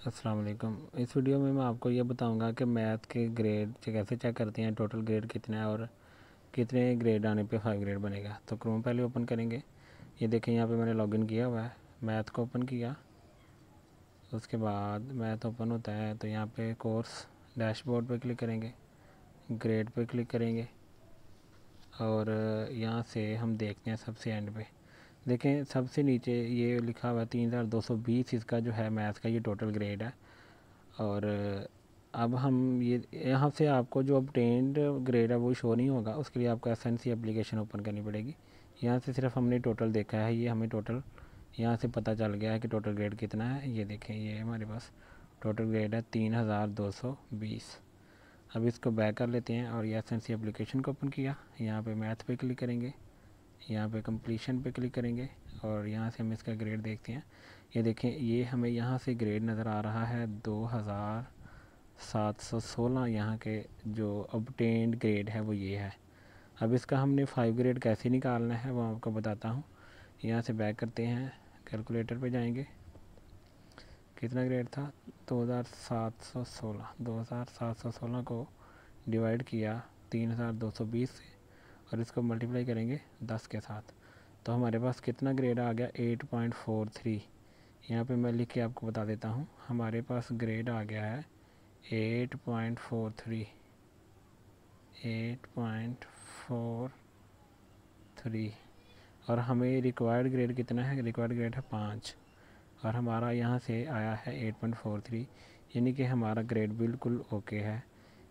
अस्सलाम वालेकुम। इस वीडियो में मैं आपको ये बताऊंगा कि मैथ के ग्रेड कैसे चेक करते हैं, टोटल ग्रेड कितना है और कितने ग्रेड आने पे 5 ग्रेड बनेगा। तो क्रोम पहले ओपन करेंगे। ये देखें यहाँ पे मैंने लॉगिन किया हुआ है, मैथ को ओपन किया। उसके बाद मैथ ओपन होता है तो यहाँ पे कोर्स डैशबोर्ड पे क्लिक करेंगे, ग्रेड पे क्लिक करेंगे और यहाँ से हम देखते हैं सबसे एंड पे देखें, सबसे नीचे ये लिखा हुआ है 3220 इसका जो है मैथ का ये टोटल ग्रेड है। और अब हम ये यहाँ से आपको जो ऑब्टेन्ड ग्रेड है वो शो नहीं होगा, उसके लिए आपको एसएनसी एप्लीकेशन ओपन करनी पड़ेगी। यहाँ से सिर्फ हमने टोटल देखा है, ये हमें टोटल यहाँ से पता चल गया है कि टोटल ग्रेड कितना है। ये देखें, ये हमारे पास टोटल ग्रेड है 3220। अब इसको बैक कर लेते हैं और ये एसएनसी एप्लीकेशन को ओपन किया। यहाँ पे मैथ पे क्लिक करेंगे, यहाँ पे कंप्लीशन पे क्लिक करेंगे और यहाँ से हम इसका ग्रेड देखते हैं। ये देखें, ये हमें यहाँ से ग्रेड नज़र आ रहा है 2716। यहाँ के जो ऑब्टेन्ड ग्रेड है वो ये है। अब इसका हमने 5 ग्रेड कैसे निकालना है वो आपको बताता हूँ। यहाँ से बैक करते हैं, कैलकुलेटर पे जाएंगे। कितना ग्रेड था? 2716। 2716 को डिवाइड किया 3220 से और इसको मल्टीप्लाई करेंगे 10 के साथ, तो हमारे पास कितना ग्रेड आ गया? 8.43। यहाँ पे मैं लिख के आपको बता देता हूँ, हमारे पास ग्रेड आ गया है 8.43। 8.43 और हमें रिक्वायर्ड ग्रेड कितना है? रिक्वायर्ड ग्रेड है 5 और हमारा यहाँ से आया है 8.43, यानी कि हमारा ग्रेड बिल्कुल ओके है।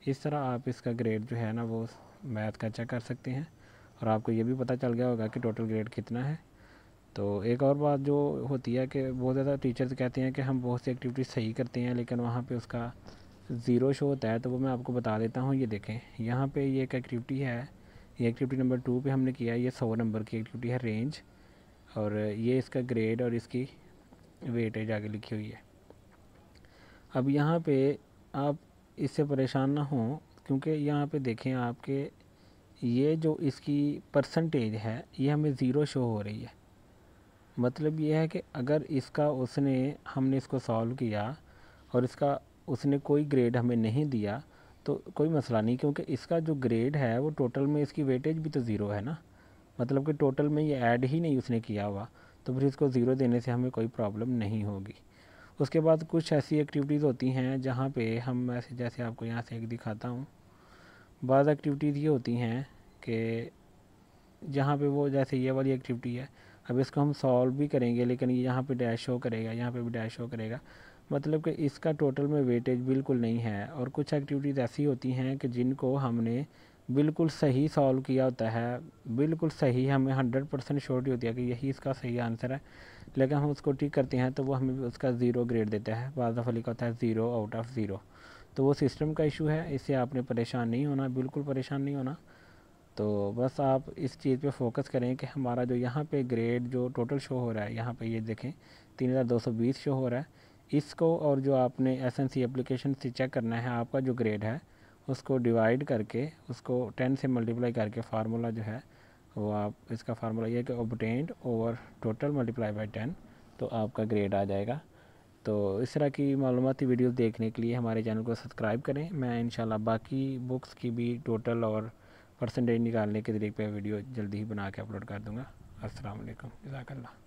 इस तरह आप इसका ग्रेड जो है ना वो मैथ का चेक कर सकते हैं और आपको ये भी पता चल गया होगा कि टोटल ग्रेड कितना है। तो एक और बात जो होती है कि बहुत ज़्यादा टीचर्स कहते हैं कि हम बहुत सी एक्टिविटीज़ सही करते हैं लेकिन वहाँ पे उसका ज़ीरो शो होता है, तो वो मैं आपको बता देता हूँ। ये देखें, यहाँ पे ये एक एक्टिविटी है, ये एक्टिविटी नंबर 2 पे हमने किया। ये 100 नंबर की एक्टिविटी है, रेंज, और ये इसका ग्रेड और इसकी वेटेज आगे लिखी हुई है। अब यहाँ पे आप इससे परेशान ना हों, क्योंकि यहाँ पे देखें आपके ये जो इसकी परसेंटेज है ये हमें ज़ीरो शो हो रही है। मतलब ये है कि अगर इसका हमने इसको सॉल्व किया और इसका उसने कोई ग्रेड हमें नहीं दिया तो कोई मसला नहीं, क्योंकि इसका जो ग्रेड है वो टोटल में इसकी वेटेज भी तो ज़ीरो है ना। मतलब कि टोटल में ये ऐड ही नहीं उसने किया हुआ, तो फिर इसको ज़ीरो देने से हमें कोई प्रॉब्लम नहीं होगी। उसके बाद कुछ ऐसी एक्टिविटीज़ होती हैं जहाँ पे हम ऐसे, जैसे आपको यहाँ से एक दिखाता हूँ। बाद एक्टिविटीज़ ये होती हैं कि जहाँ पे वो, जैसे ये वाली एक्टिविटी है, अब इसको हम सॉल्व भी करेंगे लेकिन ये यहाँ पे डैश शो करेगा, यहाँ पे भी डैश शो करेगा, मतलब कि इसका टोटल में वेटेज बिल्कुल नहीं है। और कुछ एक्टिविटीज़ ऐसी होती हैं कि जिनको हमने बिल्कुल सही सॉल्व किया होता है, बिल्कुल सही, हमें 100% श्योरिटी होती है कि यही इसका सही आंसर है, लेकिन हम उसको टिक करते हैं तो वो हमें उसका ज़ीरो ग्रेड देता है। बाद दफ़ा लिखा होता है 0 आउट ऑफ 0। तो वो सिस्टम का इशू है, इससे आपने परेशान नहीं होना, बिल्कुल परेशान नहीं होना। तो बस आप इस चीज़ पे फोकस करें कि हमारा जो यहाँ पे ग्रेड जो टोटल शो हो रहा है, यहाँ पे ये देखें 3220 शो हो रहा है, इसको और जो आपने एसएनसी एप्लीकेशन से चेक करना है आपका जो ग्रेड है उसको डिवाइड करके, उसको 10 से मल्टीप्लाई करके, फार्मूला जो है वो आप, इसका फार्मूला ये है कि obtained over total multiply by 10, तो आपका ग्रेड आ जाएगा। तो इस तरह की मालूमाती वीडियोस देखने के लिए हमारे चैनल को सब्सक्राइब करें। मैं इंशाल्लाह बाकी बुक्स की भी टोटल और परसेंटेज निकालने के तरीके पे वीडियो जल्दी ही बना के अपलोड कर दूँगा। अस्सलाम वालेकुम, जज़ाकल्लाह।